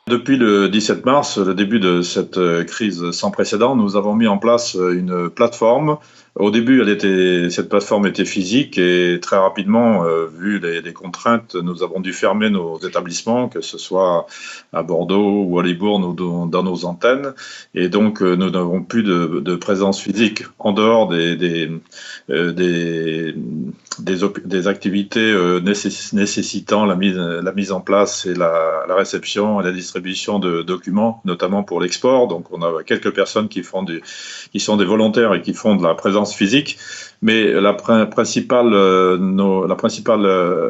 Depuis le 17 mars, le début de cette crise sans précédent, nous avons mis en place une plateforme. Au début, cette plateforme était physique et très rapidement, vu les contraintes, nous avons dû fermer nos établissements, que ce soit à Bordeaux ou à Libourne ou dans nos antennes. Et donc, nous n'avons plus de présence physique en dehors euh, des, des activités nécessitant la mise en place et la réception et la distribution de documents, notamment pour l'export. Donc on a quelques personnes qui sont des volontaires et qui font de la présence physique, mais la principale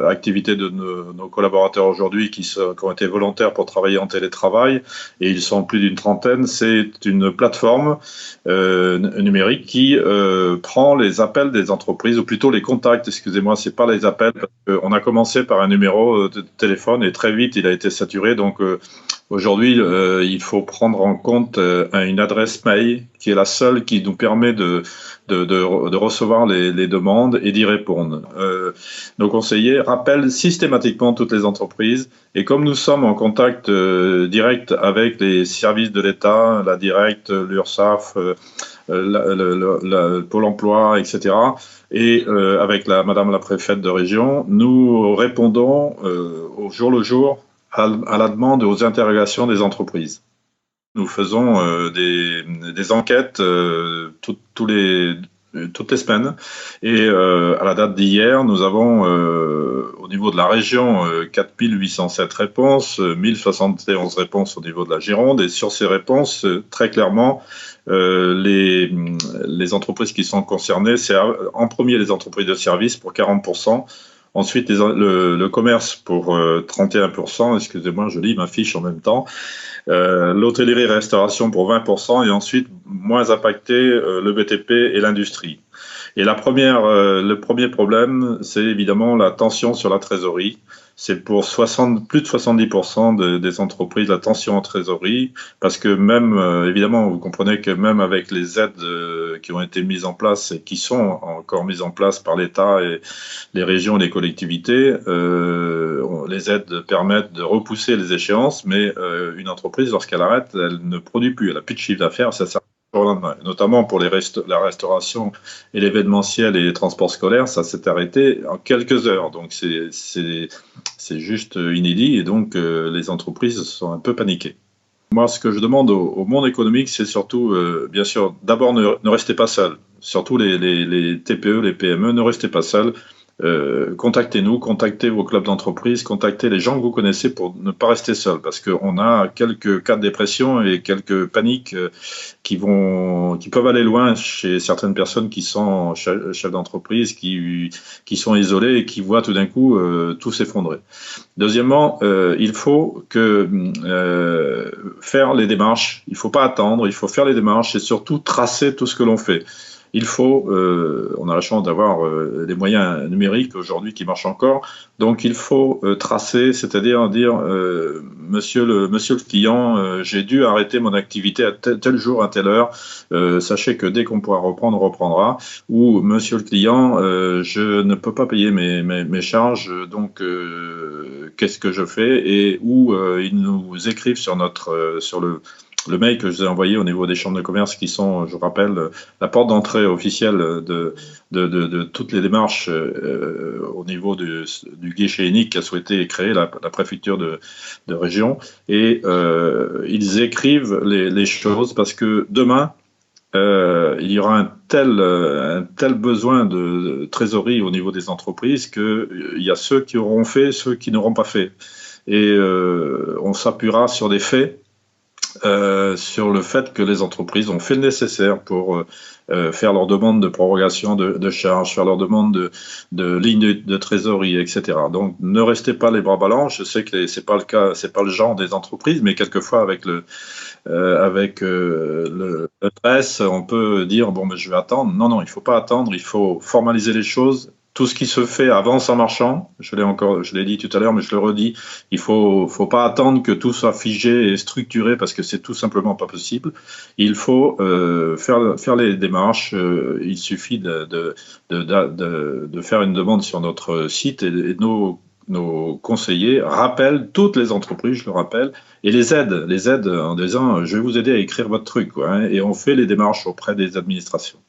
activité de nos collaborateurs aujourd'hui qui ont été volontaires pour travailler en télétravail, et ils sont plus d'une trentaine, c'est une plateforme numérique qui prend les appels des entreprises, ou plutôt les contacts, excusez-moi, c'est pas les appels, parce qu'on a commencé par un numéro de téléphone et très vite il a été saturé, donc aujourd'hui il faut prendre en compte une adresse mail qui est la seule qui nous permet de recevoir les demandes et d'y répondre. Nos conseillers rappellent systématiquement toutes les entreprises, et comme nous sommes en contact direct avec les services de l'État, la Directe, l'URSSAF, Pôle emploi, etc., et avec Madame la préfète de région, nous répondons au jour le jour à la demande et aux interrogations des entreprises. Nous faisons des enquêtes toutes les semaines, et à la date d'hier, nous avons au niveau de la région 4807 réponses, 1071 réponses au niveau de la Gironde, et sur ces réponses, très clairement, les entreprises qui sont concernées, c'est en premier les entreprises de services pour 40%, ensuite le commerce pour 31%, excusez-moi, je lis ma fiche en même temps, l'hôtellerie-restauration pour 20%, et ensuite, moins impacté, le BTP et l'industrie. Et le premier problème, c'est évidemment la tension sur la trésorerie. C'est pour plus de 70% des entreprises, la tension en trésorerie, parce que même, évidemment, vous comprenez que même avec les aides qui ont été mises en place et qui sont encore mises en place par l'État et les régions et les collectivités, les aides permettent de repousser les échéances, mais une entreprise, lorsqu'elle arrête, elle ne produit plus, elle n'a plus de chiffre d'affaires, ça sert notamment pour la restauration et l'événementiel et les transports scolaires, ça s'est arrêté en quelques heures. Donc c'est juste inédit, et donc les entreprises sont un peu paniquées. Moi, ce que je demande au monde économique, c'est surtout, bien sûr, d'abord ne restez pas seuls. Surtout les TPE, les PME, ne restez pas seuls. Contactez-nous, contactez vos clubs d'entreprise, contactez les gens que vous connaissez pour ne pas rester seul, parce qu'on a quelques cas de dépression et quelques paniques qui peuvent aller loin chez certaines personnes qui sont chefs d'entreprise, qui sont isolés et qui voient tout d'un coup tout s'effondrer. Deuxièmement, il faut faire les démarches, il ne faut pas attendre, il faut faire les démarches et surtout tracer tout ce que l'on fait. On a la chance d'avoir des moyens numériques aujourd'hui qui marchent encore, donc il faut tracer, c'est-à-dire dire monsieur le client, j'ai dû arrêter mon activité à tel jour, à telle heure, sachez que dès qu'on pourra reprendre, on reprendra, ou monsieur le client, je ne peux pas payer mes charges, donc qu'est-ce que je fais, et où ils nous écrivent sur le mail que je vous ai envoyé au niveau des chambres de commerce, qui sont, je vous rappelle, la porte d'entrée officielle de toutes les démarches au niveau du guichet unique qu'a souhaité créer la préfecture de région. Et ils écrivent les choses, parce que demain, il y aura un tel besoin de trésorerie au niveau des entreprises qu'il y a ceux qui auront fait, ceux qui n'auront pas fait. Et on s'appuiera sur des faits, sur le fait que les entreprises ont fait le nécessaire pour faire leur demande de prorogation de charges, faire leur demande de ligne de trésorerie, etc. Donc ne restez pas les bras ballants. Je sais que c'est pas le cas, c'est pas le genre des entreprises, mais quelquefois avec le stress, on peut dire bon, mais je vais attendre. Non, il faut pas attendre. Il faut formaliser les choses. Tout ce qui se fait avance en marchant. Je l'ai dit tout à l'heure, mais je le redis. Il faut pas attendre que tout soit figé et structuré, parce que c'est tout simplement pas possible. Il faut faire les démarches. Il suffit de faire une demande sur notre site, et nos nos conseillers rappellent toutes les entreprises, je le rappelle, et les aident en disant je vais vous aider à écrire votre truc, quoi, hein, et on fait les démarches auprès des administrations.